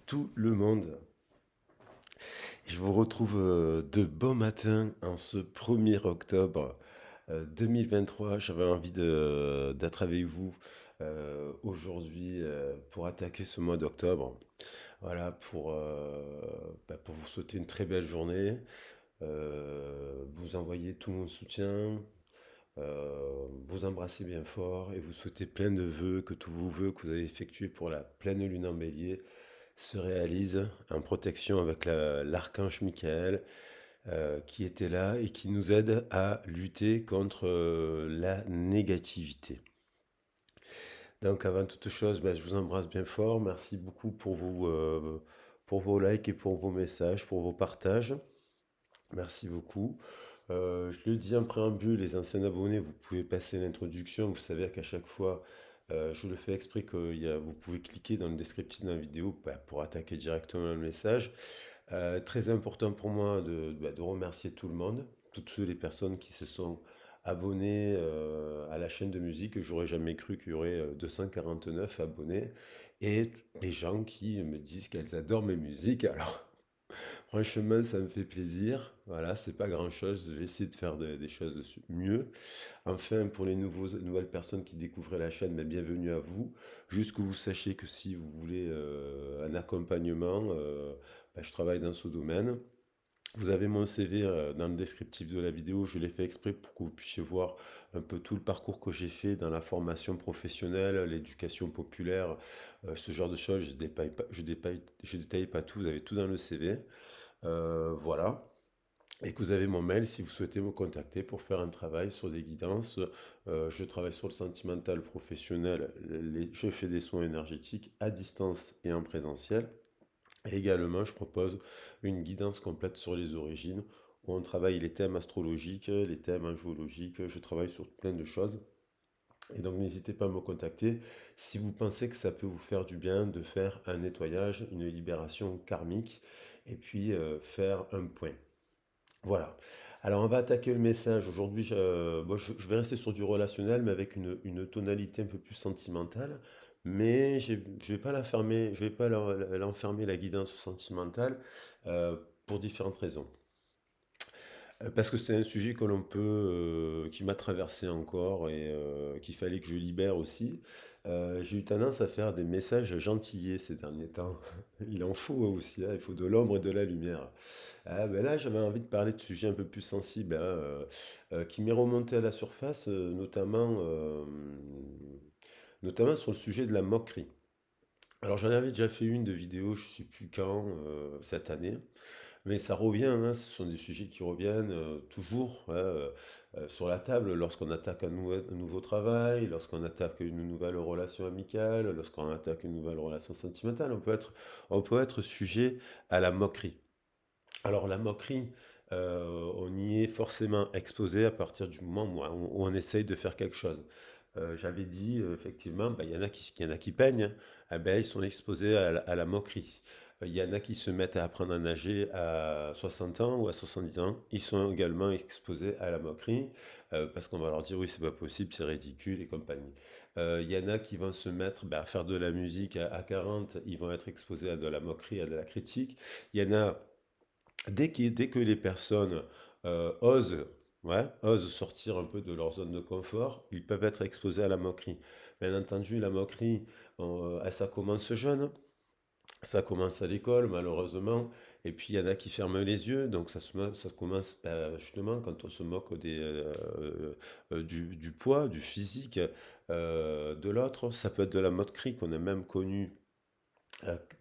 tout le monde. Je vous retrouve de bon matin en ce 1er octobre 2023. J'avais envie d'être avec vous aujourd'hui pour attaquer ce mois d'octobre. Voilà, pour vous souhaiter une très belle journée, vous envoyer tout mon soutien, vous embrasser bien fort et vous souhaiter plein de vœux, que tous vos vœux que vous avez effectués pour la pleine lune en bélier se réalise en protection avec l'archange Michael qui était là et qui nous aide à lutter contre la négativité. Donc avant toute chose, je vous embrasse bien fort. Merci beaucoup pour vos likes et pour vos messages, pour vos partages. Merci beaucoup. Je le dis en préambule, les anciens abonnés, vous pouvez passer l'introduction. Vous savez qu'à chaque fois, je le fais exprès que vous pouvez cliquer dans le descriptif de la vidéo pour attaquer directement le message. Très important pour moi de remercier tout le monde, toutes les personnes qui se sont abonnées à la chaîne de musique. J'aurais jamais cru qu'il y aurait 249 abonnés et les gens qui me disent qu'elles adorent mes musiques. Alors, franchement, ça me fait plaisir. Voilà, c'est pas grand-chose. Je vais essayer de faire des choses mieux. Enfin, pour les nouvelles personnes qui découvraient la chaîne, bienvenue à vous. Juste que vous sachiez que si vous voulez un accompagnement, je travaille dans ce domaine. Vous avez mon CV dans le descriptif de la vidéo, je l'ai fait exprès pour que vous puissiez voir un peu tout le parcours que j'ai fait dans la formation professionnelle, l'éducation populaire, ce genre de choses. Je détaille pas tout, vous avez tout dans le CV. Voilà. Et que vous avez mon mail si vous souhaitez me contacter pour faire un travail sur des guidances. Je travaille sur le sentimental professionnel. Je fais des soins énergétiques à distance et en présentiel. Et également, je propose une guidance complète sur les origines, où on travaille les thèmes astrologiques, les thèmes angiologiques. Je travaille sur plein de choses. Et donc, n'hésitez pas à me contacter si vous pensez que ça peut vous faire du bien de faire un nettoyage, une libération karmique, et puis faire un point. Voilà. Alors, on va attaquer le message. Aujourd'hui, je vais rester sur du relationnel, mais avec une tonalité un peu plus sentimentale. Mais je vais pas la fermer, je vais pas l'enfermer la guidance sentimentale pour différentes raisons. Parce que c'est un sujet que qui m'a traversé encore et qu'il fallait que je libère aussi. J'ai eu tendance à faire des messages gentillés ces derniers temps. Il en faut aussi, hein, il faut de l'ombre et de la lumière. Là, j'avais envie de parler de sujets un peu plus sensibles, hein, qui m'est remonté à la surface, notamment sur le sujet de la moquerie. Alors j'en avais déjà fait une de vidéo, je ne sais plus quand, cette année, mais ça revient, hein, ce sont des sujets qui reviennent toujours hein, sur la table lorsqu'on attaque un nouveau travail, lorsqu'on attaque une nouvelle relation amicale, lorsqu'on attaque une nouvelle relation sentimentale, on peut être sujet à la moquerie. Alors la moquerie, on y est forcément exposé à partir du moment où on essaye de faire quelque chose. J'avais dit effectivement, il y en a qui peignent, hein. Ils sont exposés à la moquerie. Il y en a qui se mettent à apprendre à nager à 60 ans ou à 70 ans. Ils sont également exposés à la moquerie parce qu'on va leur dire oui, c'est pas possible, c'est ridicule et compagnie. Il y en a qui vont se mettre à faire de la musique à 40, ils vont être exposés à de la moquerie, à de la critique. Il y en a dès que les personnes osent, ouais, osent sortir un peu de leur zone de confort, ils peuvent être exposés à la moquerie. Bien entendu, la moquerie, ça commence jeune, ça commence à l'école, malheureusement, et puis il y en a qui ferment les yeux, donc ça commence justement quand on se moque du poids, du physique de l'autre. Ça peut être de la moquerie qu'on a même connue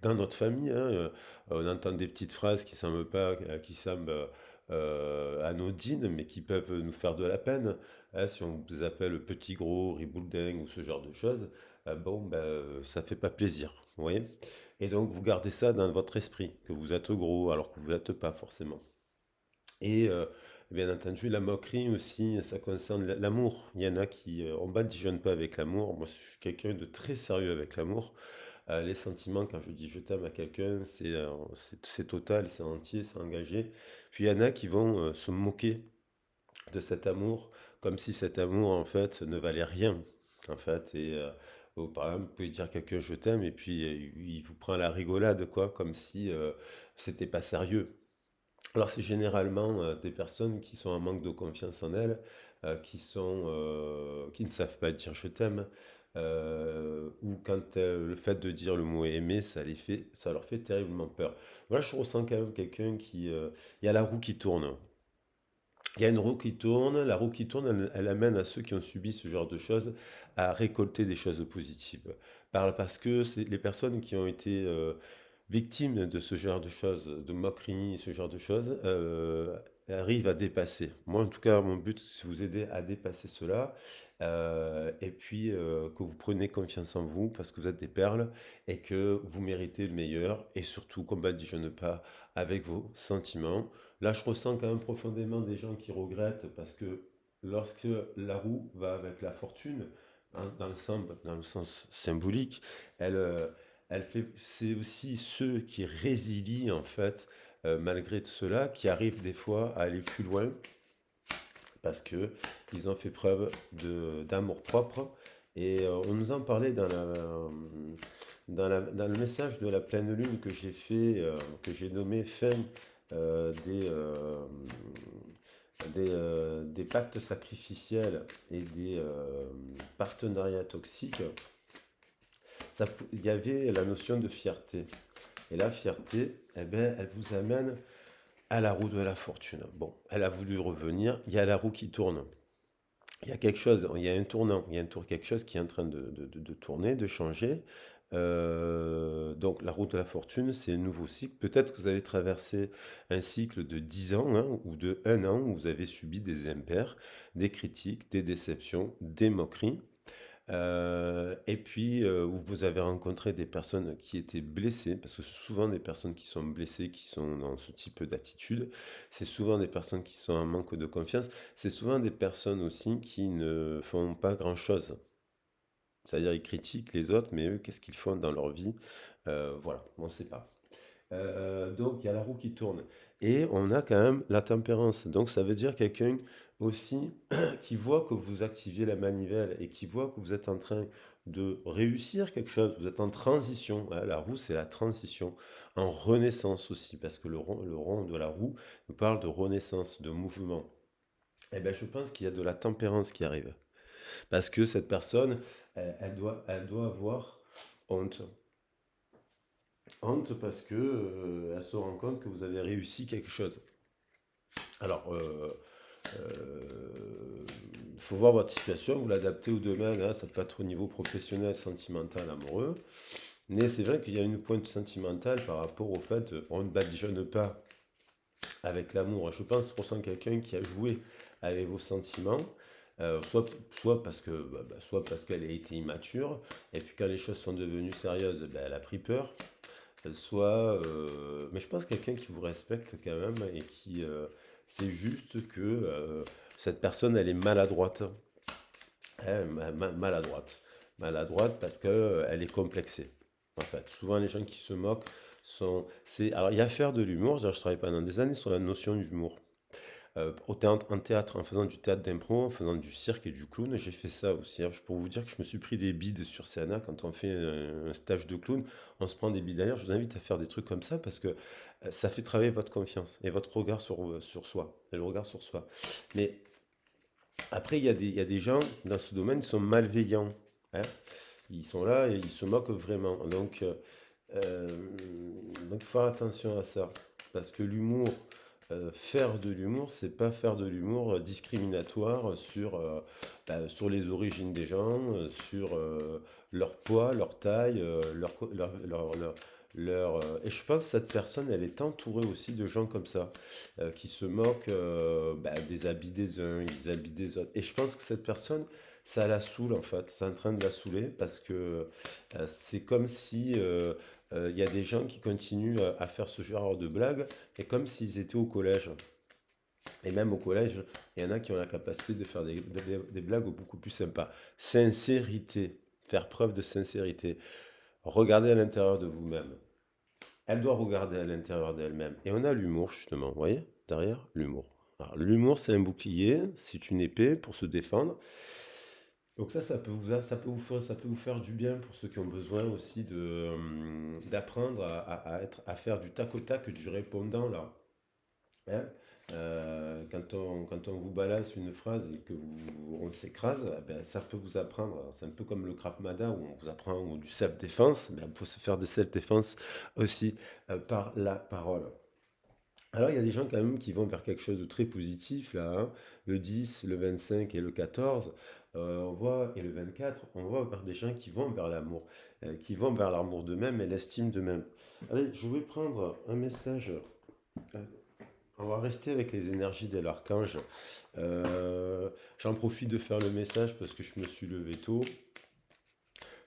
dans notre famille, hein, on entend des petites phrases qui semblent pas, qui semblent anodines, mais qui peuvent nous faire de la peine, hein. Si on vous appelle petit gros, ribouleding ou ce genre de choses, ça fait pas plaisir, vous voyez? Et donc vous gardez ça dans votre esprit, que vous êtes gros alors que vous l'êtes pas forcément. Et bien entendu, la moquerie aussi, ça concerne l'amour. Il y en a qui, on badigeonne pas avec l'amour. Moi, je suis quelqu'un de très sérieux avec l'amour. Les sentiments, quand je dis je t'aime à quelqu'un, c'est total, c'est entier, c'est engagé. Puis il y en a qui vont se moquer de cet amour, comme si cet amour, en fait, ne valait rien, en fait. Et Par exemple, vous pouvez dire à quelqu'un je t'aime et puis il vous prend à la rigolade, quoi, comme si c'était pas sérieux. Alors c'est généralement des personnes qui sont en manque de confiance en elles, qui ne savent pas dire je t'aime, ou quand le fait de dire le mot aimer, ça leur fait terriblement peur. Voilà, je ressens quand même quelqu'un il y a la roue qui tourne. Il y a une roue qui tourne, la roue qui tourne, elle amène à ceux qui ont subi ce genre de choses à récolter des choses positives. Parce que c'est les personnes qui ont été victimes de ce genre de choses, de moqueries, ce genre de choses, arrivent à dépasser. Moi, en tout cas, mon but, c'est de vous aider à dépasser cela, et puis que vous preniez confiance en vous, parce que vous êtes des perles, et que vous méritez le meilleur, et surtout, qu'on ne badigeonne pas avec vos sentiments. Là, je ressens quand même profondément des gens qui regrettent, parce que lorsque la roue va avec la fortune, hein, dans le sens symbolique, elle, c'est aussi ceux qui résilient en fait, malgré tout cela, qui arrivent des fois à aller plus loin parce que ils ont fait preuve d'amour propre. Et on nous en parlait dans le message de la pleine lune que j'ai fait, que j'ai nommé fin des pactes sacrificiels et des partenariats toxiques. Il y avait la notion de fierté. Et la fierté, eh ben, elle vous amène à la roue de la fortune. Bon, elle a voulu revenir, il y a la roue qui tourne. Il y a quelque chose, il y a un tournant, il y a quelque chose qui est en train de tourner, de changer. Donc la route de la fortune, c'est un nouveau cycle. Peut-être que vous avez traversé un cycle de 10 ans, hein, ou de 1 an où vous avez subi des impairs, des critiques, des déceptions, des moqueries. Et puis, où vous avez rencontré des personnes qui étaient blessées, parce que c'est souvent des personnes qui sont blessées, qui sont dans ce type d'attitude. C'est souvent des personnes qui sont en manque de confiance. C'est souvent des personnes aussi qui ne font pas grand-chose. C'est-à-dire, ils critiquent les autres, mais eux, qu'est-ce qu'ils font dans leur vie? Voilà, on ne sait pas. Donc il y a la roue qui tourne. Et on a quand même la tempérance. Donc ça veut dire quelqu'un aussi qui voit que vous activez la manivelle et qui voit que vous êtes en train de réussir quelque chose, vous êtes en transition, hein. La roue, c'est la transition, en renaissance aussi, parce que le rond de la roue nous parle de renaissance, de mouvement. Eh bien, je pense qu'il y a de la tempérance qui arrive. Parce que cette personne, elle doit avoir honte. Honte parce que elle se rend compte que vous avez réussi quelque chose. Alors, il faut voir votre situation, vous l'adaptez au domaine, hein, ça peut être au niveau professionnel, sentimental, amoureux. Mais c'est vrai qu'il y a une pointe sentimentale par rapport au fait qu'on ne badigeonne pas avec l'amour. Je pense qu'on sent quelqu'un qui a joué avec vos sentiments, soit parce que, soit parce qu'elle a été immature, et puis quand les choses sont devenues sérieuses, elle a pris peur. Mais je pense quelqu'un qui vous respecte quand même et qui, c'est juste que cette personne, elle est maladroite. Hein, maladroite. Maladroite parce que elle est complexée. En fait, souvent les gens qui se moquent alors il y a à faire de l'humour. Je travaille pendant des années sur la notion d'humour. En théâtre, en faisant du théâtre d'impro, en faisant du cirque et du clown, j'ai fait ça aussi, hein. Pour vous dire que je me suis pris des bides sur scène, hein. Quand on fait un stage de clown, on se prend des bides. D'ailleurs, je vous invite à faire des trucs comme ça parce que ça fait travailler votre confiance et votre regard sur soi, et le regard sur soi. Mais après, il y a des gens dans ce domaine qui sont malveillants, hein. Ils sont là et ils se moquent vraiment. Euh, donc, faut faire attention à ça. Parce que faire de l'humour, c'est pas faire de l'humour discriminatoire sur les origines des gens, sur leur poids, leur taille, et je pense que cette personne, elle est entourée aussi de gens comme ça, qui se moquent des habits des uns, des habits des autres. Et je pense que cette personne, ça la saoule en fait. C'est en train de la saouler parce que c'est comme si il y a des gens qui continuent à faire ce genre de blagues, et comme s'ils étaient au collège. Et même au collège, il y en a qui ont la capacité de faire des blagues beaucoup plus sympas. Sincérité, faire preuve de sincérité. Regardez à l'intérieur de vous-même. Elle doit regarder à l'intérieur d'elle-même. Et on a l'humour, justement, vous voyez, derrière, l'humour. Alors, l'humour, c'est un bouclier, c'est une épée pour se défendre. Donc ça peut vous faire du bien pour ceux qui ont besoin aussi d'apprendre à faire du tac au tac du répondant là. Hein. Quand on vous balance une phrase et que on s'écrase, eh ben, ça peut vous apprendre. C'est un peu comme le Krav Maga où on vous apprend du self-défense, mais on peut se faire des self-défense aussi par la parole. Alors, il y a des gens quand même qui vont vers quelque chose de très positif, là, hein. Le 10, le 25 et le 14, on voit, et le 24, on voit vers des gens qui vont vers l'amour, qui vont vers l'amour d'eux-mêmes et l'estime d'eux-mêmes. Allez, je vais prendre un message. euh, On va rester avec les énergies de l'archange. J'en profite de faire le message parce que je me suis levé tôt.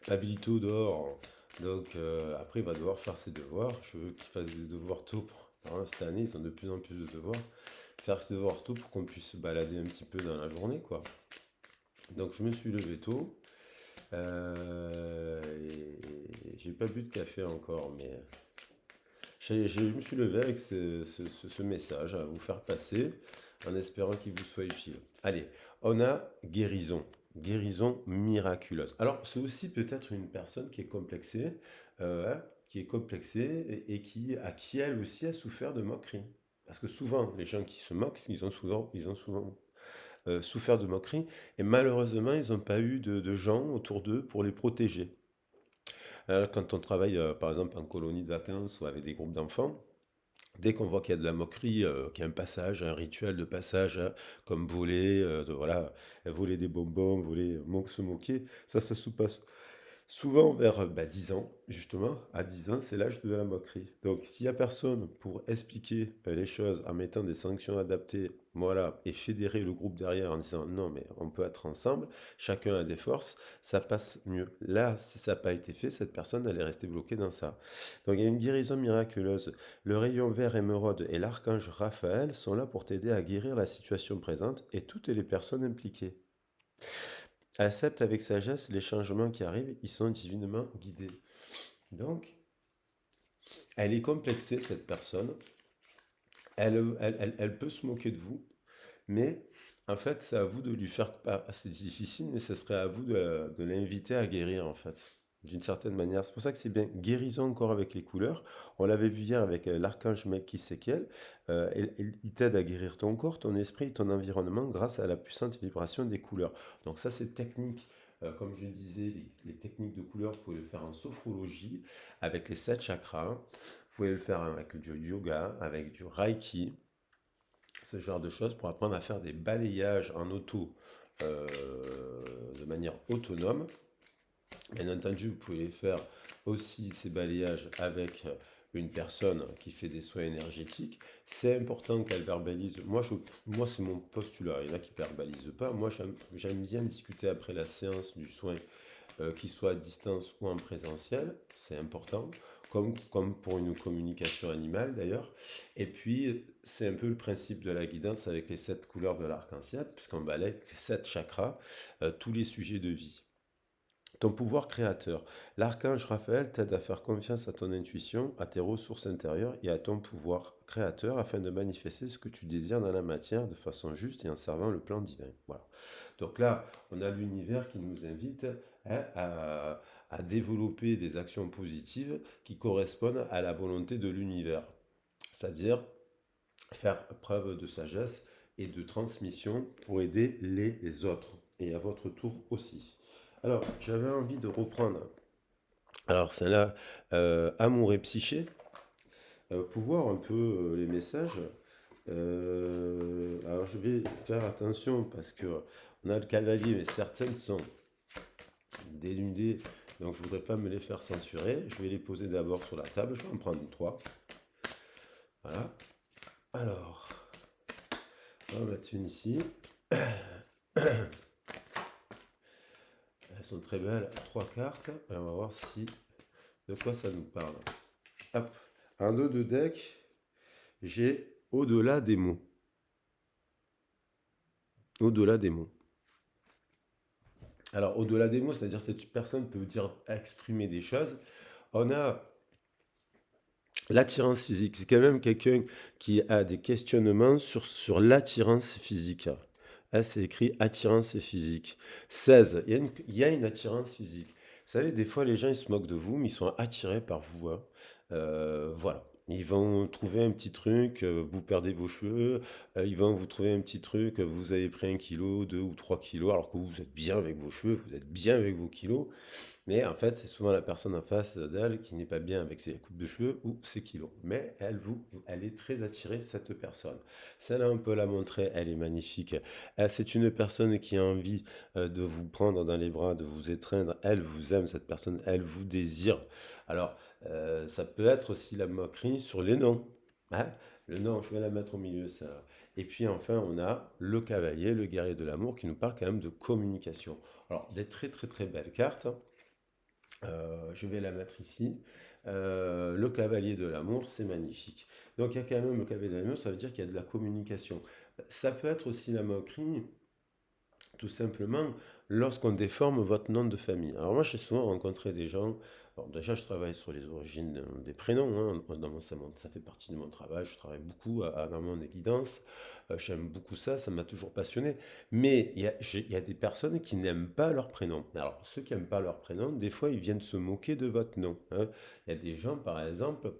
Habilito dehors. Donc après, il va devoir faire ses devoirs. Je veux qu'il fasse des devoirs tôt. Alors là, cette année, ils ont de plus en plus de devoirs. Faire ses devoirs tôt pour qu'on puisse se balader un petit peu dans la journée, quoi. Donc je me suis levé tôt. Et j'ai pas bu de café encore, mais je me suis levé avec ce message à vous faire passer en espérant qu'il vous soit utile. Allez, on a guérison. Guérison miraculeuse. Alors, c'est aussi peut-être une personne qui est complexée, hein, qui est complexée et à qui elle aussi a souffert de moquerie. Parce que souvent, les gens qui se moquent, ils ont souvent souffert de moquerie et malheureusement, ils n'ont pas eu de gens autour d'eux pour les protéger. Quand on travaille, par exemple, en colonie de vacances ou avec des groupes d'enfants, dès qu'on voit qu'il y a de la moquerie, qu'il y a un passage, un rituel de passage, hein, comme voler, voilà, voler des bonbons, se moquer, ça se passe souvent vers 10 ans, justement. À 10 ans, c'est l'âge de la moquerie. Donc, s'il n'y a personne pour expliquer les choses en mettant des sanctions adaptées, voilà, et fédérer le groupe derrière en disant non, mais on peut être ensemble, chacun a des forces, ça passe mieux. Là, si ça n'a pas été fait, cette personne, elle est restée bloquée dans ça. Donc, il y a une guérison miraculeuse. Le rayon vert émeraude et l'archange Raphaël sont là pour t'aider à guérir la situation présente et toutes les personnes impliquées. Accepte avec sagesse les changements qui arrivent, ils sont divinement guidés. Donc, elle est complexée, cette personne. Elle peut se moquer de vous, mais en fait, c'est à vous de lui faire. C'est difficile, mais ce serait à vous de l'inviter à guérir, en fait, d'une certaine manière. C'est pour ça que c'est bien. Guérison encore avec les couleurs. On l'avait vu hier avec l'archange Melchisékiel. Il t'aide à guérir ton corps, ton esprit, ton environnement grâce à la puissante vibration des couleurs. Donc, ça, c'est technique. Comme je disais, les techniques de couleurs, vous pouvez le faire en sophrologie avec les 7 chakras. Vous pouvez le faire avec du yoga, avec du reiki, ce genre de choses pour apprendre à faire des balayages en auto euh, de manière autonome. Bien entendu, vous pouvez les faire aussi ces balayages avec une personne qui fait des soins énergétiques. C'est important qu'elle verbalise. Moi c'est mon postulat. Il y en a qui ne verbalisent pas. Moi, j'aime bien discuter après la séance du soin, qu'il soit à distance ou en présentiel. C'est important. Comme pour une communication animale d'ailleurs. Et puis, c'est un peu le principe de la guidance avec les 7 couleurs de l'arc-en-ciel, puisqu'on balaye les 7 chakras, tous les sujets de vie. Ton pouvoir créateur. L'archange Raphaël t'aide à faire confiance à ton intuition, à tes ressources intérieures et à ton pouvoir créateur afin de manifester ce que tu désires dans la matière de façon juste et en servant le plan divin. Voilà. Donc là, on a l'univers qui nous invite, hein, à développer des actions positives qui correspondent à la volonté de l'univers. C'est-à-dire faire preuve de sagesse et de transmission pour aider les autres et à votre tour aussi. Alors, j'avais envie de reprendre. Alors, c'est là, amour et psyché, pour voir un peu les messages. Alors, je vais faire attention parce que on a le cavalier, mais certaines sont dénudées, donc je voudrais pas me les faire censurer. Je vais les poser d'abord sur la table. Je vais en prendre 3. Voilà. Alors, on va mettre une ici. Elles sont très belles. 3 cartes. Et on va voir si de quoi ça nous parle. Hop. Un 2 de deck. J'ai au-delà des mots. Au-delà des mots. Alors, au-delà des mots, c'est-à-dire que cette personne peut dire exprimer des choses. On a l'attirance physique. C'est quand même quelqu'un qui a des questionnements sur l'attirance physique. Ah, c'est écrit attirance et physique. 16, il y a une attirance physique. Vous savez, des fois, les gens, ils se moquent de vous, mais ils sont attirés par vous, hein. Voilà. Ils vont trouver un petit truc, vous perdez vos cheveux, ils vont vous trouver un petit truc, vous avez pris 1 kilo, 2 ou 3 kilos, alors que vous êtes bien avec vos cheveux, vous êtes bien avec vos kilos. Mais en fait, c'est souvent la personne en face d'elle qui n'est pas bien avec ses coupes de cheveux ou ses kilos. Mais elle est très attirée, cette personne. Celle-là, on peut la montrer, elle est magnifique. C'est une personne qui a envie de vous prendre dans les bras, de vous étreindre. Elle vous aime, cette personne, elle vous désire. Alors, ça peut être aussi la moquerie sur les noms, hein. Le nom, je vais la mettre au milieu, ça. Et puis enfin, on a le cavalier, le guerrier de l'amour, qui nous parle quand même de communication. Alors, des très très très belles cartes. Je vais la mettre ici. Le cavalier de l'amour, c'est magnifique. Donc il y a quand même le cavalier de l'amour, ça veut dire qu'il y a de la communication. Ça peut être aussi la moquerie, tout simplement, lorsqu'on déforme votre nom de famille. Alors moi, j'ai souvent rencontré des gens. Alors déjà, je travaille sur les origines des prénoms, hein. Ça fait partie de mon travail. Je travaille beaucoup dans mon évidence. J'aime beaucoup ça, ça m'a toujours passionné. Mais il y a des personnes qui n'aiment pas leur prénom. Alors, ceux qui n'aiment pas leur prénom, des fois, ils viennent se moquer de votre nom, hein. Il y a des gens, par exemple,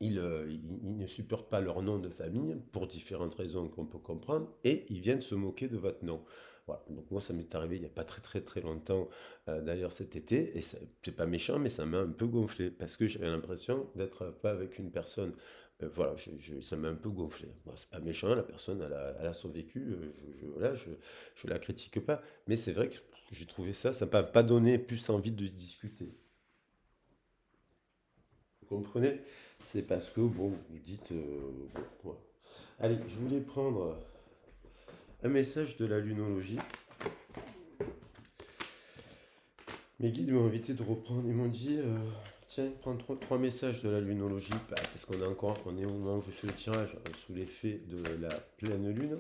ils ne supportent pas leur nom de famille pour différentes raisons qu'on peut comprendre et ils viennent se moquer de votre nom. Voilà. Donc moi, ça m'est arrivé il n'y a pas très très très longtemps, d'ailleurs cet été, et c'est pas méchant, mais ça m'a un peu gonflé parce que j'avais l'impression d'être pas avec une personne. Voilà, ça m'a un peu gonflé. Bon, c'est pas méchant, la personne, elle a son vécu, voilà, je la critique pas, mais c'est vrai que j'ai trouvé ça, ça m'a pas donné plus envie de discuter. Vous comprenez? C'est parce que, bon, vous dites, bon, voilà. Allez, je voulais prendre un message de la lunologie. Mes guides m'ont invité de reprendre. Ils m'ont dit, tiens, prends trois messages de la lunologie, parce on est au moment où je fais le tirage, sous l'effet de la pleine lune.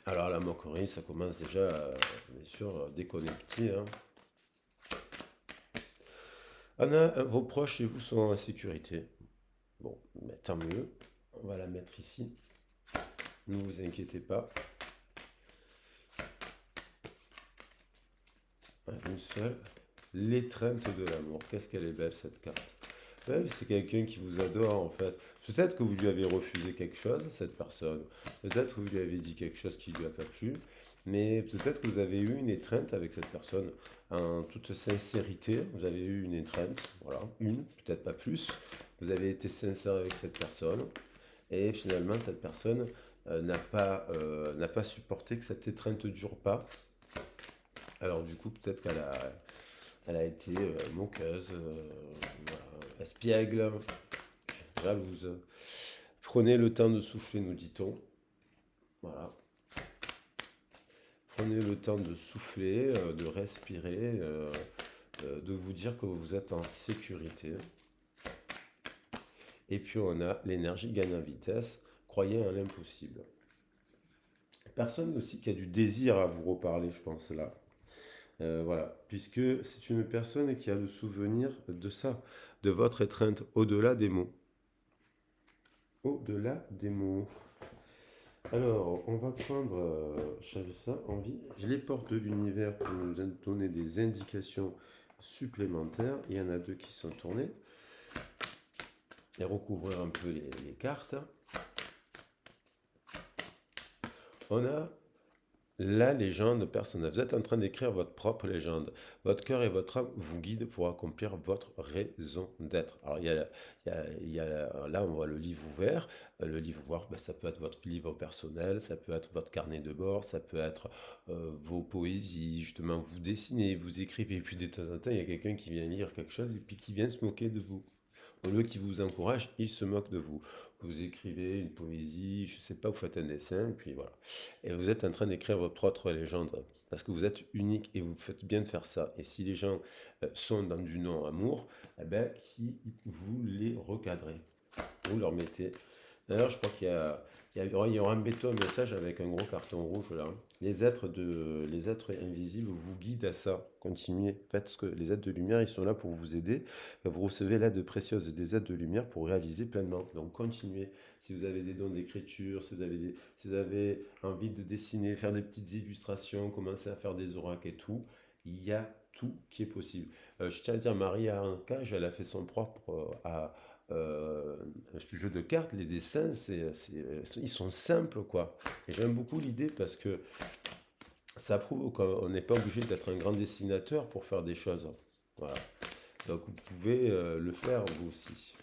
Alors, la moquerie, ça commence déjà, bien sûr, dès qu'on est petit, hein. Anna, vos proches et vous sont en sécurité. Bon, mais tant mieux. On va la mettre ici. Ne vous inquiétez pas. Une seule. L'étreinte de l'amour. Qu'est-ce qu'elle est belle cette carte. Ouais, c'est quelqu'un qui vous adore en fait. Peut-être que vous lui avez refusé quelque chose, cette personne. Peut-être que vous lui avez dit quelque chose qui ne lui a pas plu. Mais peut-être que vous avez eu une étreinte avec cette personne. En toute sincérité, vous avez eu une étreinte. Voilà, une, peut-être pas plus. Vous avez été sincère avec cette personne. Et finalement, cette personne n'a pas supporté que cette étreinte ne dure pas. Alors du coup, peut-être qu'elle a été moqueuse, voilà, espiègle, jalouse. Prenez le temps de souffler, nous dit-on. Voilà. Prenez le temps de souffler, de respirer, de vous dire que vous êtes en sécurité. Et puis on a l'énergie gagne en vitesse. Croyez en l'impossible. Personne aussi qui a du désir à vous reparler, je pense là. Voilà, puisque c'est une personne qui a le souvenir de ça, de votre étreinte au-delà des mots. Au-delà des mots. Alors, on va prendre, j'avais ça envie, les portes de l'univers pour nous donner des indications supplémentaires. Il y en a deux qui sont tournées. Et recouvrir un peu les cartes. On a la légende personnelle. Vous êtes en train d'écrire votre propre légende. Votre cœur et votre âme vous guident pour accomplir votre raison d'être. Alors, là, on voit le livre ouvert. Le livre ouvert, ben, ça peut être votre livre personnel, ça peut être votre carnet de bord, ça peut être vos poésies. Justement, vous dessinez, vous écrivez. Et puis, de temps en temps, il y a quelqu'un qui vient lire quelque chose et puis qui vient se moquer de vous. Au lieu qu'il vous encourage, il se moque de vous. Vous écrivez une poésie, je ne sais pas, vous faites un dessin, et puis voilà. Et vous êtes en train d'écrire votre propre légende, parce que vous êtes unique et vous faites bien de faire ça. Et si les gens sont dans du non-amour, eh ben, vous les recadrez. Vous leur mettez D'ailleurs, je crois il y aura un béton, un message avec un gros carton rouge là. Les êtres invisibles vous guident à ça. Continuez. Faites ce que les êtres de lumière, ils sont là pour vous aider. Vous recevez l'aide précieuse des êtres de lumière pour réaliser pleinement. Donc continuez. Si vous avez des dons d'écriture, si vous avez envie de dessiner, faire des petites illustrations, commencer à faire des oracles et tout, il y a tout qui est possible. Je tiens à dire, Maria Ancage, elle a fait son propre euh, jeu de cartes, les dessins, ils sont simples, quoi. Et j'aime beaucoup l'idée parce que ça prouve qu'on n'est pas obligé d'être un grand dessinateur pour faire des choses. Voilà. Donc vous pouvez le faire vous aussi.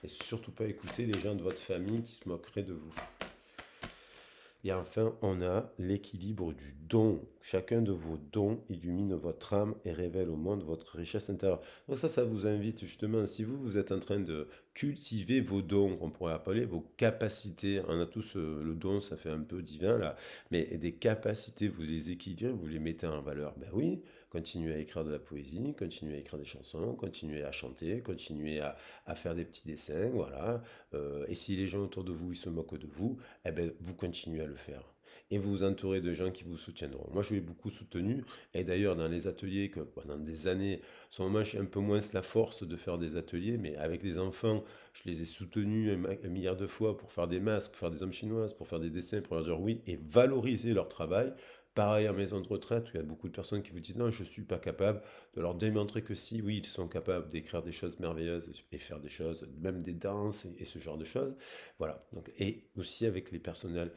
Et surtout pas écouter les gens de votre famille qui se moqueraient de vous. Et enfin, on a l'équilibre du don. Chacun de vos dons illumine votre âme et révèle au monde votre richesse intérieure. Donc ça vous invite justement, si vous êtes en train de cultiver vos dons, on pourrait appeler vos capacités. On a tous le don, ça fait un peu divin là, mais des capacités, vous les équilibrez, vous les mettez en valeur. Ben oui, continuez à écrire de la poésie, continuez à écrire des chansons, continuez à chanter, continuez à faire des petits dessins, voilà. Et si les gens autour de vous, ils se moquent de vous, eh ben, vous continuez à le faire. Et vous vous entourez de gens qui vous soutiendront. Moi, je l'ai beaucoup soutenu. Et d'ailleurs, dans les ateliers, que pendant des années, moi, j'ai un peu moins la force de faire des ateliers, mais avec les enfants, je les ai soutenus un milliard de fois pour faire des masques, pour faire des hommes chinoises, pour faire des dessins, pour leur dire oui, et valoriser leur travail. Pareil en maison de retraite, où il y a beaucoup de personnes qui vous disent non, je ne suis pas capable, de leur démontrer que si, oui, ils sont capables d'écrire des choses merveilleuses et faire des choses, même des danses et ce genre de choses. Voilà. Donc, et aussi avec les personnes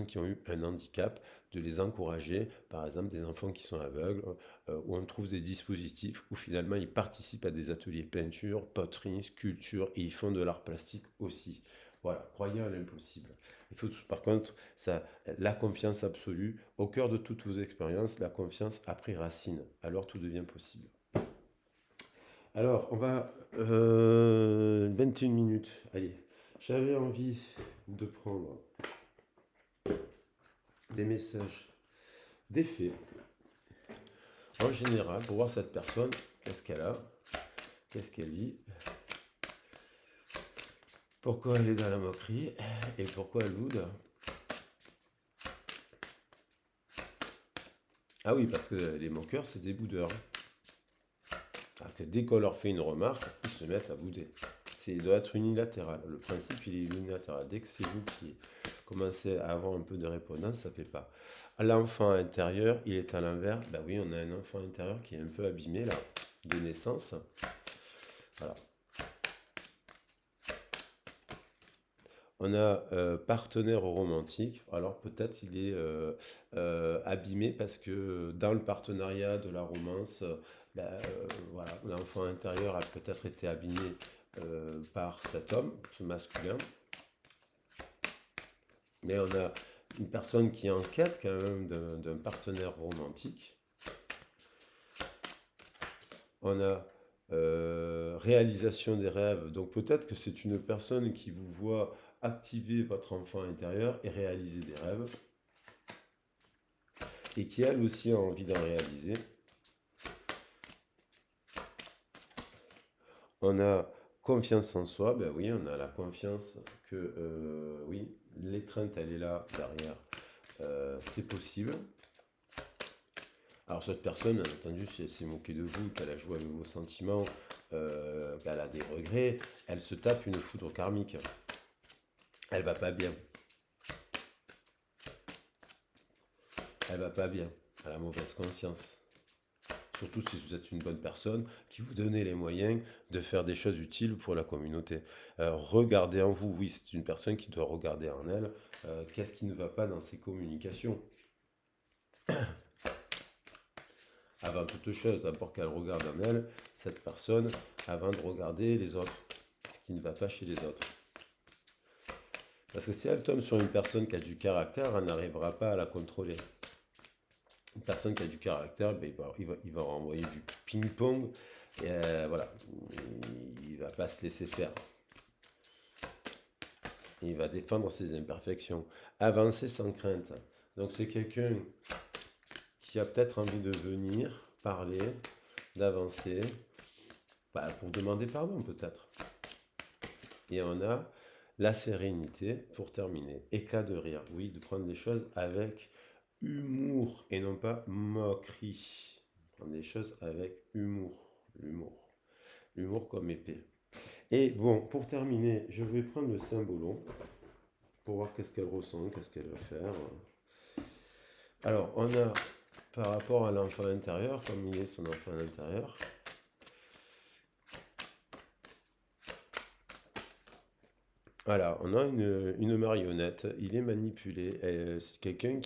qui ont eu un handicap, de les encourager, par exemple des enfants qui sont aveugles, où on trouve des dispositifs où finalement ils participent à des ateliers peinture, poterie, sculpture et ils font de l'art plastique aussi. Voilà, croyez à l'impossible. Il faut par contre la confiance absolue au cœur de toutes vos expériences. La confiance a pris racine, alors tout devient possible. Alors, on va 21 minutes. Allez, j'avais envie de prendre des messages, des faits, en général, pour voir cette personne, qu'est-ce qu'elle a, qu'est-ce qu'elle dit, pourquoi elle est dans la moquerie et pourquoi elle boude. Ah oui, parce que les moqueurs, c'est des boudeurs. Alors que dès qu'on leur fait une remarque, ils se mettent à bouder. C'est doit être unilatéral. Le principe, il est unilatéral. Dès que c'est vous qui commencez à avoir un peu de répondance, ça ne fait pas. L'enfant intérieur, il est à l'envers. Ben oui, on a un enfant intérieur qui est un peu abîmé là, de naissance. Voilà. On a partenaire romantique. Alors peut-être il est abîmé parce que dans le partenariat de la romance, voilà, l'enfant intérieur a peut-être été abîmé par cet homme, ce masculin. Mais on a une personne qui est en quête quand même d'un partenaire romantique. On a réalisation des rêves. Donc peut-être que c'est une personne qui vous voit activer votre enfant intérieur et réaliser des rêves. Et qui elle aussi a envie d'en réaliser. On a confiance en soi, ben oui, on a la confiance que oui, l'étreinte elle est là derrière, c'est possible. Alors cette personne, bien entendu, si elle s'est moquée de vous, qu'elle a joué avec vos sentiments, qu'elle a des regrets, elle se tape une foudre karmique. Elle va pas bien. Elle va pas bien. Elle a mauvaise conscience. Surtout si vous êtes une bonne personne qui vous donnez les moyens de faire des choses utiles pour la communauté. Regardez en vous, oui, c'est une personne qui doit regarder en elle. Qu'est-ce qui ne va pas dans ses communications? Avant toute chose, d'abord qu'elle regarde en elle, cette personne, avant de regarder les autres, ce qui ne va pas chez les autres. Parce que si elle tombe sur une personne qui a du caractère, elle n'arrivera pas à la contrôler. Une personne qui a du caractère, ben, il va renvoyer du ping-pong, et voilà, il va pas se laisser faire. Il va défendre ses imperfections, avancer sans crainte. Donc c'est quelqu'un qui a peut-être envie de venir parler, d'avancer, pour demander pardon peut-être. Et on a La sérénité, pour terminer. Éclat de rire. Oui, de prendre les choses avec humour et non pas moquerie. Prendre les choses avec humour. L'humour. L'humour comme épée. Et bon, pour terminer, je vais prendre le symbolo pour voir qu'est-ce qu'elle ressent, qu'est-ce qu'elle va faire. Alors, on a par rapport à l'enfant intérieur, comme il est son enfant intérieur. Voilà, on a une marionnette, il est manipulé. C'est quelqu'un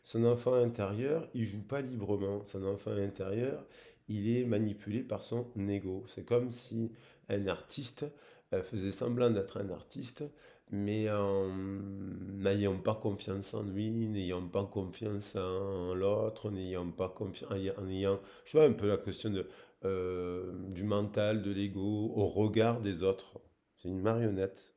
son enfant intérieur, il joue pas librement. Son enfant intérieur, il est manipulé par son ego. C'est comme si un artiste faisait semblant d'être un artiste, mais en n'ayant pas confiance en lui, n'ayant pas confiance en l'autre, n'ayant pas confiance, en ayant, je sais pas, un peu la question du mental, de l'ego, au regard des autres. C'est une marionnette.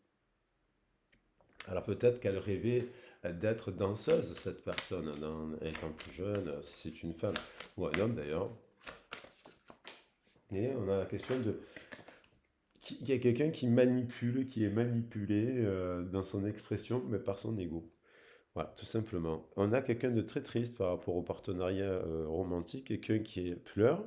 Alors peut-être qu'elle rêvait d'être danseuse, cette personne, en étant plus jeune, si c'est une femme ou un homme d'ailleurs. Et on a la question de... Il y a quelqu'un qui manipule, qui est manipulé dans son expression, mais par son ego. Voilà, tout simplement. On a quelqu'un de très triste par rapport au partenariat romantique, quelqu'un qui pleure,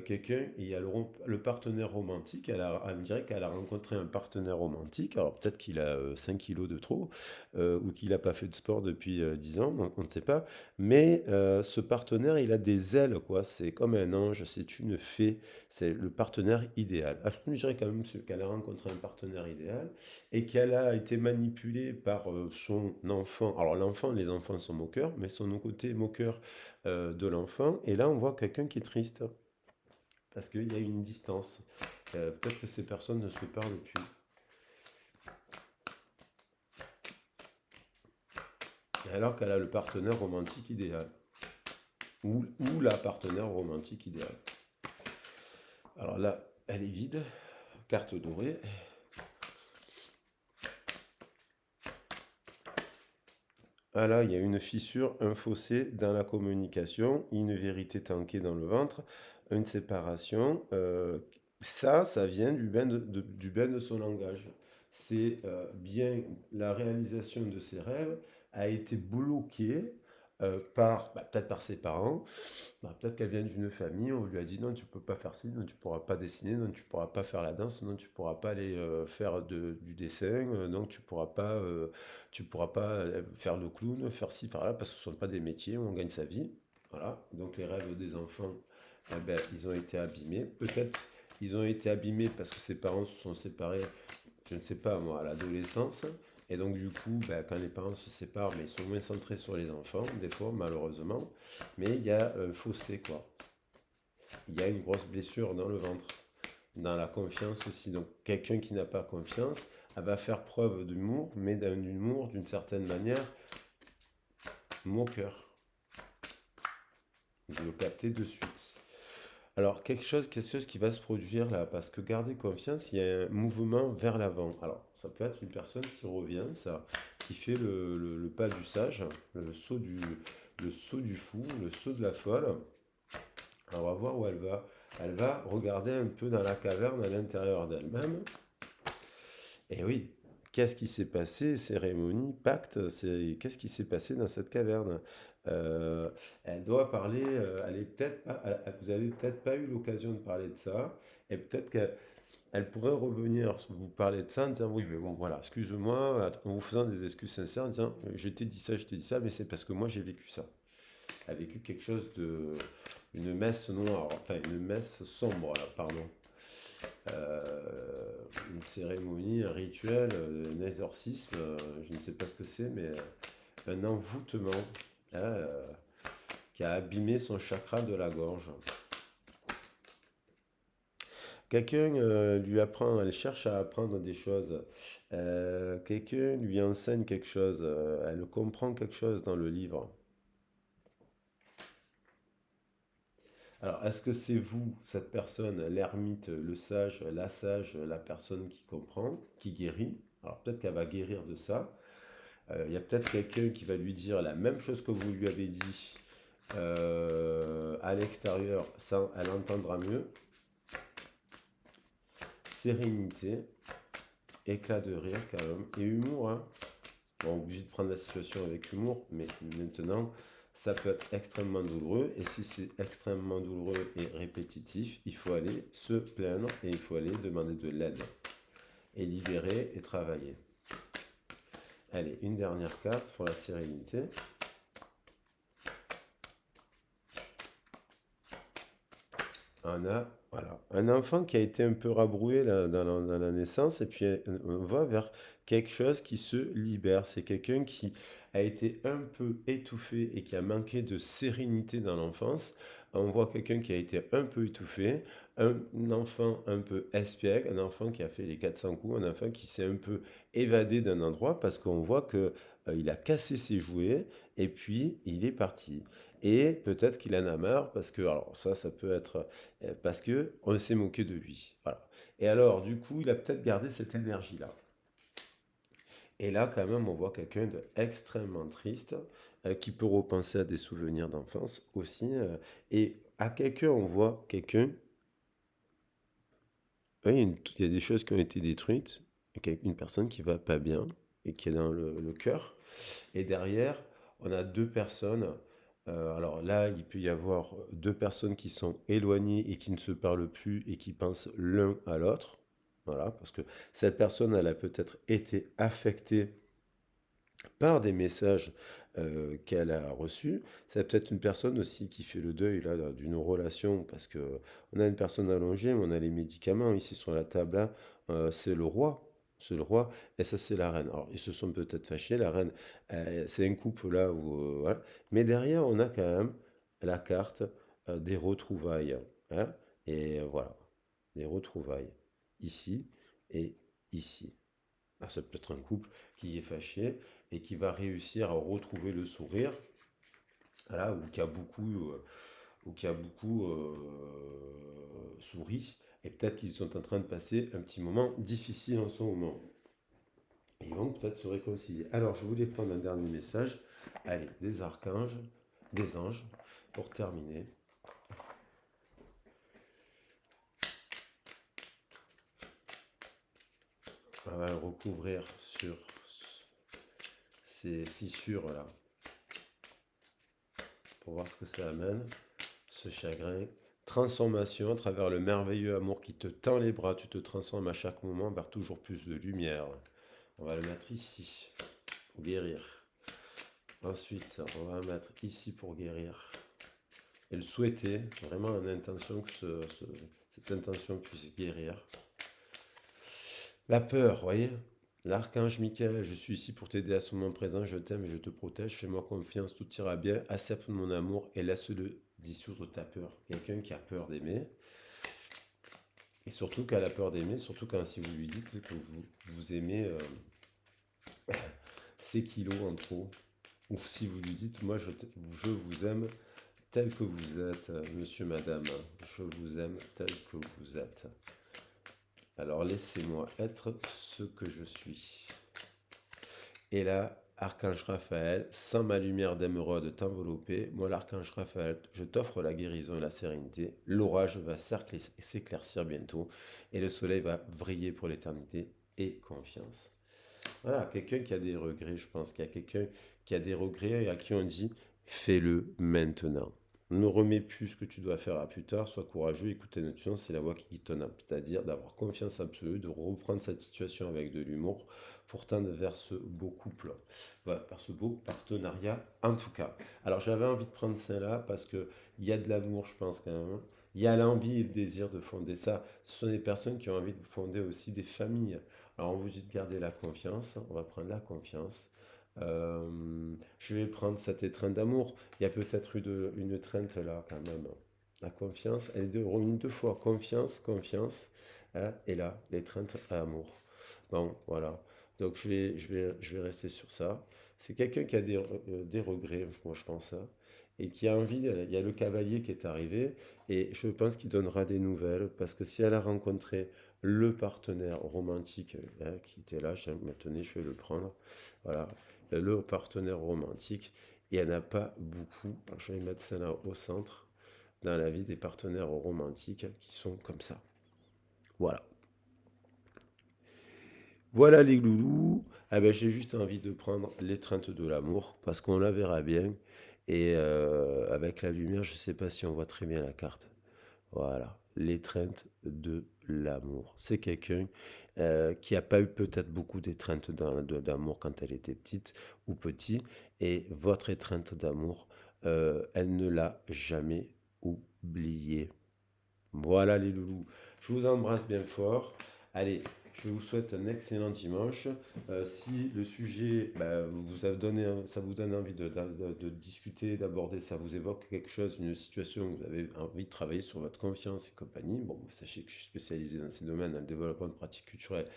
quelqu'un, il y a le partenaire romantique, elle me dirait qu'elle a rencontré un partenaire romantique, alors peut-être qu'il a 5 kilos de trop, ou qu'il n'a pas fait de sport depuis 10 ans, on ne sait pas, mais ce partenaire, il a des ailes, quoi, c'est comme un ange, c'est une fée, c'est le partenaire idéal. Ah, je me dirais quand même qu'elle a rencontré un partenaire idéal, et qu'elle a été manipulée par son enfant. Alors l'enfant, les enfants sont moqueurs, mais son côté moqueur de l'enfant. Et là, on voit quelqu'un qui est triste, parce qu'il y a une distance. Peut-être que ces personnes ne se parlent plus. Alors qu'elle a le partenaire romantique idéal. Ou la partenaire romantique idéale. Alors là, elle est vide. Carte dorée. Ah là, il y a une fissure, un fossé dans la communication, une vérité tankée dans le ventre, une séparation. Ça vient du bain de son langage. C'est bien la réalisation de ses rêves a été bloquée peut-être par ses parents, peut-être qu'elle vient d'une famille, on lui a dit non, tu peux pas faire ci, non, tu pourras pas dessiner, non, tu pourras pas faire la danse, non, tu pourras pas aller faire du dessin, non, tu pourras pas faire le clown, faire ci, faire là, parce que ce ne sont pas des métiers où on gagne sa vie. Voilà, donc les rêves des enfants, eh ben, ils ont été abîmés. Peut-être ils ont été abîmés parce que ses parents se sont séparés, je ne sais pas moi, à l'adolescence. Et donc du coup, ben, quand les parents se séparent, mais ils sont moins centrés sur les enfants, des fois malheureusement. Mais il y a un fossé, quoi. Il y a une grosse blessure dans le ventre, dans la confiance aussi. Donc quelqu'un qui n'a pas confiance, elle va faire preuve d'humour, mais d'un humour d'une certaine manière moqueur. Vous le captez de suite. Alors quelque chose qui va se produire là, parce que garder confiance, il y a un mouvement vers l'avant. Alors ça peut être une personne qui revient, ça, qui fait le pas du sage, le saut du fou, le saut de la folle. Alors, on va voir où elle va. Elle va regarder un peu dans la caverne à l'intérieur d'elle-même. Et oui, qu'est-ce qui s'est passé? Cérémonie, pacte, qu'est-ce qui s'est passé dans cette caverne? Euh, Elle doit parler, elle est peut-être pas, vous avez peut-être pas eu l'occasion de parler de ça, et peut-être qu'elle pourrait revenir, vous parler de ça, en disant oui, mais bon, voilà, excuse-moi, en vous faisant des excuses sincères, en disant je t'ai dit ça, mais c'est parce que moi j'ai vécu ça. A vécu quelque chose de, une messe noire, enfin une messe sombre, là, pardon. Une cérémonie, un rituel, un exorcisme, je ne sais pas ce que c'est, mais un envoûtement hein, qui a abîmé son chakra de la gorge. Quelqu'un lui apprend, elle cherche à apprendre des choses. Quelqu'un lui enseigne quelque chose, elle comprend quelque chose dans le livre. Alors, est-ce que c'est vous, cette personne, l'ermite, le sage, la sage, la personne qui comprend, qui guérit? Alors, peut-être qu'elle va guérir de ça. Il y a peut-être quelqu'un qui va lui dire la même chose que vous lui avez dit à l'extérieur, ça, elle entendra mieux. Sérénité. éclat de rire quand même, et humour, hein. Bon, obligé de prendre la situation avec humour, mais maintenant, ça peut être extrêmement douloureux, et si c'est extrêmement douloureux et répétitif, il faut aller se plaindre, et il faut aller demander de l'aide, et libérer et travailler. Allez, une dernière carte pour la sérénité. On a voilà, un enfant qui a été un peu rabroué là, dans la naissance, et puis on va vers quelque chose qui se libère. C'est quelqu'un qui a été un peu étouffé et qui a manqué de sérénité dans l'enfance. On voit quelqu'un qui a été un peu étouffé, un enfant un peu espiègle, un enfant qui a fait les 400 coups, un enfant qui s'est un peu évadé d'un endroit parce qu'on voit que il a cassé ses jouets et puis il est parti. Et peut-être qu'il en a marre parce que, alors ça peut être parce que on s'est moqué de lui. Voilà. Et alors, du coup, il a peut-être gardé cette énergie-là. Et là, quand même, on voit quelqu'un d'extrêmement triste, qui peut repenser à des souvenirs d'enfance aussi. Et à quelqu'un, on voit quelqu'un, ouais, il y a des choses qui ont été détruites, et une personne qui va pas bien, et qui est dans le cœur. Et derrière, on a deux personnes. Alors là, il peut y avoir deux personnes qui sont éloignées et qui ne se parlent plus et qui pensent l'un à l'autre. Voilà, parce que cette personne, elle a peut-être été affectée par des messages qu'elle a reçus. C'est peut-être une personne aussi qui fait le deuil là, d'une relation, parce que on a une personne allongée, mais on a les médicaments ici sur la table, hein. C'est le roi. C'est le roi, et ça c'est la reine. Alors ils se sont peut-être fâchés, la reine, c'est un couple là où, voilà. Mais derrière on a quand même la carte des retrouvailles, hein. Et voilà, des retrouvailles, ici et ici. Ah, ça peut être un couple qui est fâché et qui va réussir à retrouver le sourire, là, ou qui a beaucoup souri, et peut-être qu'ils sont en train de passer un petit moment difficile en ce moment. Et ils vont peut-être se réconcilier. Alors, je voulais prendre un dernier message. Allez, des archanges, des anges, pour terminer. On va le recouvrir sur ces fissures-là, pour voir ce que ça amène, ce chagrin. Transformation à travers le merveilleux amour qui te tend les bras, tu te transformes à chaque moment vers toujours plus de lumière. On va le mettre ici pour guérir. Ensuite, on va le mettre ici pour guérir. Et le souhaiter, vraiment en intention que cette intention puisse guérir. La peur, voyez. L'archange Michael, je suis ici pour t'aider à ce moment présent, je t'aime et je te protège, fais-moi confiance, tout ira bien, accepte mon amour et laisse-le dissoudre ta peur. Quelqu'un qui a peur d'aimer, et surtout qu'elle a peur d'aimer, surtout quand si vous lui dites que vous aimez ces kilos en trop, ou si vous lui dites, moi je vous aime tel que vous êtes, monsieur, madame, je vous aime tel que vous êtes. Alors laissez-moi être ce que je suis. Et là, Archange Raphaël, sans ma lumière d'émeraude t'envelopper, moi l'archange Raphaël, je t'offre la guérison et la sérénité. L'orage va s'éclaircir bientôt et le soleil va vriller pour l'éternité et confiance. Voilà, quelqu'un qui a des regrets, je pense qu'il y a quelqu'un qui a des regrets et à qui on dit fais-le maintenant. Ne remets plus ce que tu dois faire à plus tard, sois courageux, écoute tes intuitions, c'est la voix qui guide ton âme. C'est-à-dire d'avoir confiance absolue, de reprendre cette situation avec de l'humour pour tendre vers ce beau couple, voilà, vers ce beau partenariat en tout cas. Alors j'avais envie de prendre celle-là parce qu'il y a de l'amour, je pense quand même. Il y a l'envie et le désir de fonder ça. Ce sont des personnes qui ont envie de fonder aussi des familles. Alors on vous dit de garder la confiance, on va prendre la confiance. Je vais prendre cette étreinte d'amour. Il y a peut-être une étreinte là quand même. La confiance, elle est revenue deux fois. Confiance, confiance. Hein, et là, l'étreinte à amour. Bon, voilà. Donc je vais rester sur ça. C'est quelqu'un qui a des regrets, moi je pense ça. Et qui a envie, il y a le cavalier qui est arrivé, et je pense qu'il donnera des nouvelles, parce que si elle a rencontré le partenaire romantique qui était là, maintenant je vais le prendre, voilà, le partenaire romantique, et il n'y en a pas beaucoup. Alors, je vais mettre ça là au centre, dans la vie des partenaires romantiques qui sont comme ça. Voilà. Voilà les loulous. Ah ben, j'ai juste envie de prendre l'étreinte de l'amour parce qu'on la verra bien. Et avec la lumière, je sais pas si on voit très bien la carte. Voilà, l'étreinte de l'amour. C'est quelqu'un qui a pas eu peut-être beaucoup d'étreintes d'amour quand elle était petite ou petit. Et votre étreinte d'amour, elle ne l'a jamais oublié. Voilà les loulous. Je vous embrasse bien fort. Allez, je vous souhaite un excellent dimanche. Si le sujet vous a donné, ça vous donne envie de discuter, d'aborder, ça vous évoque quelque chose, une situation où vous avez envie de travailler sur votre confiance et compagnie, bon, sachez que je suis spécialisé dans ces domaines, dans le développement de pratiques culturelles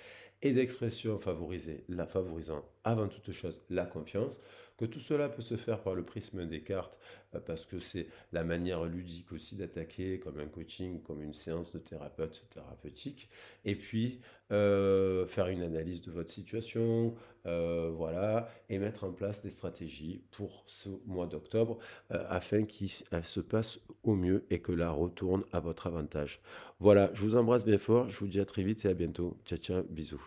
et d'expression favorisant avant toute chose la confiance, que tout cela peut se faire par le prisme des cartes, parce que c'est la manière ludique aussi d'attaquer, comme un coaching, comme une séance de thérapeutique, et puis faire une analyse de votre situation, voilà, et mettre en place des stratégies pour ce mois d'octobre, afin qu'il se passe au mieux et que la retourne à votre avantage. Voilà, je vous embrasse bien fort, je vous dis à très vite et à bientôt. Ciao, ciao, bisous.